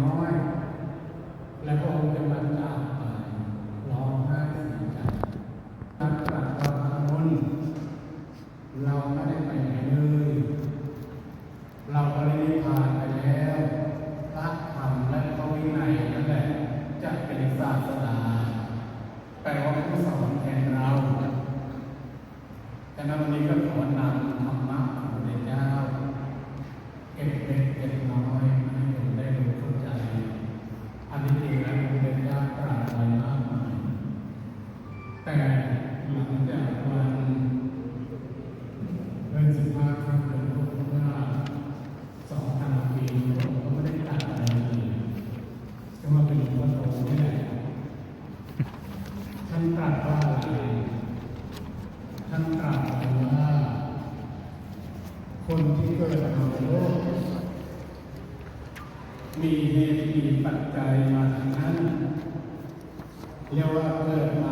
น้อยและพระองค์จะมาจากไปร้องไห้เสียใจนับจากวันนั้นเราไม่ได้ไปไหนเลยเราก็ได้ผ่านไปแล้วพระธรรมและพระวินัยนั่นแหละจะเป็นศาสดาแปลว่าผู้สอนแทนเราแต่ในวันนี้ก็ขอนำธรรมะของพระพุทธเจ้าเก็บเล็กเก็บน้อยให้โยมได้รู้เข้าใจอันนี้เองแล้วพระพุทธเจ้าตรัสไว้มากมายแต่หลังจากวันเดือน15 ค่ำเดือน6 เมื่อ2,000 ปีพระองค์ก็ไม่ได้ตรัสอะไรเลยก็มาเป็นหลวงพ่อโตนี่แหละท่านตรัสว่าอะไรท่านตรัสว่าคนที่เกิดมาในโลกมีเหตุมีปัจจัยมาทั้งนั้นเรียกว่าเกิดมา